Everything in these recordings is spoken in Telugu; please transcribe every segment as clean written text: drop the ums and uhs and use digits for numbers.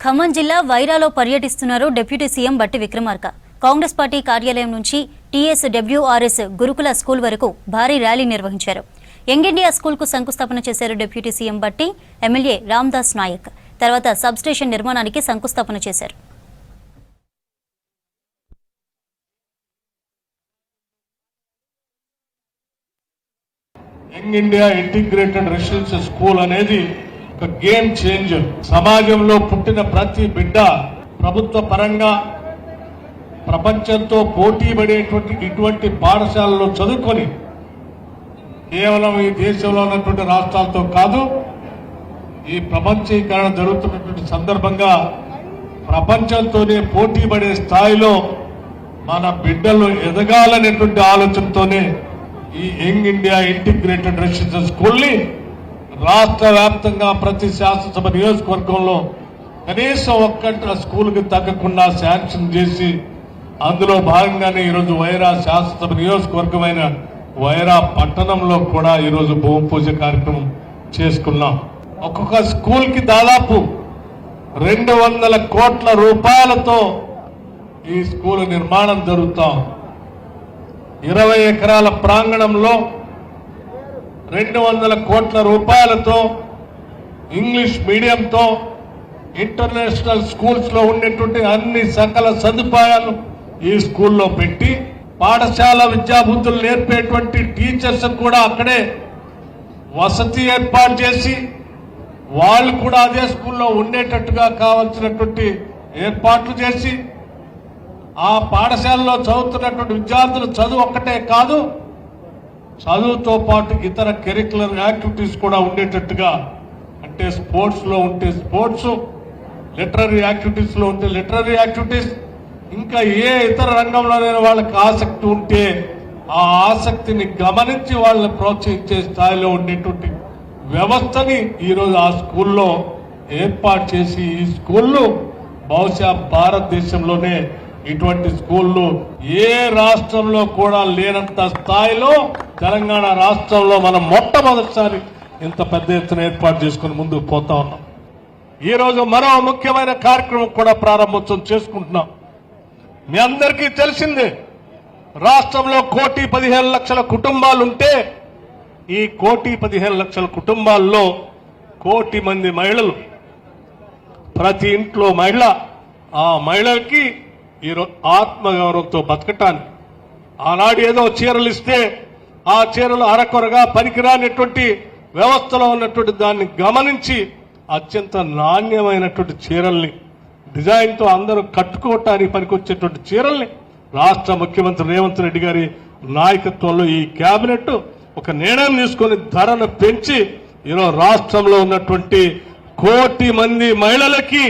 ఖమ్మం జిల్లా వైరాలో పర్యటిస్తున్నారు డిప్యూటీ సీఎం బట్టి విక్రమార్క. కాంగ్రెస్ పార్టీ కార్యాలయం నుంచి TSWRS గురుకుల స్కూల్ వరకు భారీ ర్యాలీ నిర్వహించారు. యంగ్ ఇండియా స్కూల్ కు శంకుస్థాపన చేశారు డిప్యూటీ సీఎం బట్టి. ఎమ్మెల్యే రామ్దాస్ నాయక్ తర్వాత సబ్ స్టేషన్ నిర్మాణానికి శంకుస్థాపన చేశారు. Young India integrated residential school అనేది ఒక గేమ్ చేంజర్. సమాజంలో పుట్టిన ప్రతి బిడ్డ ప్రభుత్వ పరంగా ప్రపంచంతో పోటీ పడేటువంటి ఇటువంటి పాఠశాలలో చదువుకొని కేవలం ఈ దేశంలో ఉన్నటువంటి రాష్ట్రాలతో కాదు, ఈ ప్రపంచీకరణ జరుగుతున్నటువంటి సందర్భంగా ప్రపంచంతోనే పోటీ పడే స్థాయిలో మన బిడ్డలు ఎదగాలనేటువంటి ఆలోచనతోనే ఈ young India integrated residential school ని రాష్ట్ర వ్యాప్తంగా ప్రతి శాసనసభ నియోజకవర్గంలో కనీసం ఒక్క స్కూల్ కి తగ్గకుండా శాంక్షన్ చేసి అందులో భాగంగానే ఈరోజు వైరా శాసనసభ నియోజకవర్గమైన వైరా పట్టణంలో కూడా ఈరోజు భూమి పూజ కార్యక్రమం చేసుకున్నాం. ఒక్కొక్క స్కూల్ కి దాదాపు 200 కోట్ల రూపాయలతో ఈ స్కూల్ నిర్మాణం జరుగుతాం. 20 ఎకరాల ప్రాంగణంలో 200 కోట్ల రూపాయలతో ఇంగ్లీష్ మీడియంతో ఇంటర్నేషనల్ స్కూల్స్ లో ఉండేటువంటి అన్ని సకల సదుపాయాలు ఈ స్కూల్లో పెట్టి పాఠశాల విద్యాబుద్ధులు నేర్పేటువంటి టీచర్స్ కూడా అక్కడే వసతి ఏర్పాటు చేసి వాళ్ళు కూడా అదే స్కూల్లో ఉండేటట్టుగా కావాల్సినటువంటి ఏర్పాట్లు చేసి ఆ పాఠశాలలో చదువుతున్నటువంటి విద్యార్థులు చదువు ఒక్కటే కాదు, చదువుతో పాటు ఇతర కరిక్యులర్ యాక్టివిటీస్ కూడా ఉండేటట్టుగా, అంటే స్పోర్ట్స్ లో ఉంటే స్పోర్ట్స్, లిటరరీ యాక్టివిటీస్ లో ఉంటే లిటరరీ యాక్టివిటీస్, ఇంకా ఏ ఇతర రంగంలోనైనా వాళ్ళకి ఆసక్తి ఉంటే ఆ ఆసక్తిని గమనించి వాళ్ళని ప్రోత్సహించే స్థాయిలో ఉండేటువంటి వ్యవస్థని ఈరోజు ఆ స్కూల్లో ఏర్పాటు చేసి ఈ స్కూళ్ళు బహుశా భారతదేశంలోనే ఇటువంటి స్కూళ్ళు ఏ రాష్ట్రంలో కూడా లేనంత స్థాయిలో తెలంగాణ రాష్ట్రంలో మనం మొట్టమొదటిసారి ఇంత పెద్ద ఎత్తున ఏర్పాటు చేసుకుని ముందుకు పోతా ఉన్నాం. ఈ రోజు మరో ముఖ్యమైన కార్యక్రమం కూడా ప్రారంభోత్సవం చేసుకుంటున్నాం. మీ అందరికీ తెలిసిందే, రాష్ట్రంలో 1,15,00,000 కుటుంబాలుంటే ఈ 1,15,00,000 కుటుంబాల్లో 1,00,00,000 మంది మహిళలు, ప్రతి ఇంట్లో మహిళ, ఆ మహిళలకి ఈరోజు ఆత్మగౌరవంతో బతకటానికి ఆనాడు ఏదో చీరలు ఇస్తే ఆ చీరలు అరకొరగా పనికిరానటువంటి వ్యవస్థలో ఉన్నటువంటి దాన్ని గమనించి అత్యంత నాణ్యమైనటువంటి చీరల్ని డిజైన్తో అందరూ కట్టుకోవటానికి పనికొచ్చేటువంటి చీరల్ని రాష్ట్ర ముఖ్యమంత్రి రేవంత్ రెడ్డి గారి నాయకత్వంలో ఈ కేబినెట్ ఒక నిర్ణయం తీసుకుని ధరను పెంచి ఈరోజు రాష్ట్రంలో ఉన్నటువంటి 1,00,00,000 మంది మహిళలకి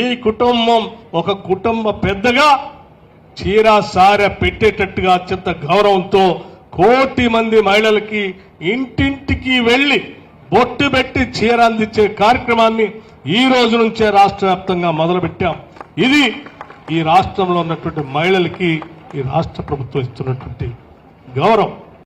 ఈ కుటుంబం ఒక కుటుంబ పెద్దగా చీర సారె పెట్టేటట్టుగా అత్యంత గౌరవంతో 1,00,00,000 మంది మహిళలకి ఇంటింటికి వెళ్లి బొట్టు పెట్టి చీర అందించే కార్యక్రమాన్ని ఈ రోజు నుంచే రాష్ట్ర వ్యాప్తంగా మొదలుపెట్టాం. ఇది ఈ రాష్ట్రంలో ఉన్నటువంటి మహిళలకి ఈ రాష్ట్ర ప్రభుత్వం ఇస్తున్నటువంటి గౌరవం.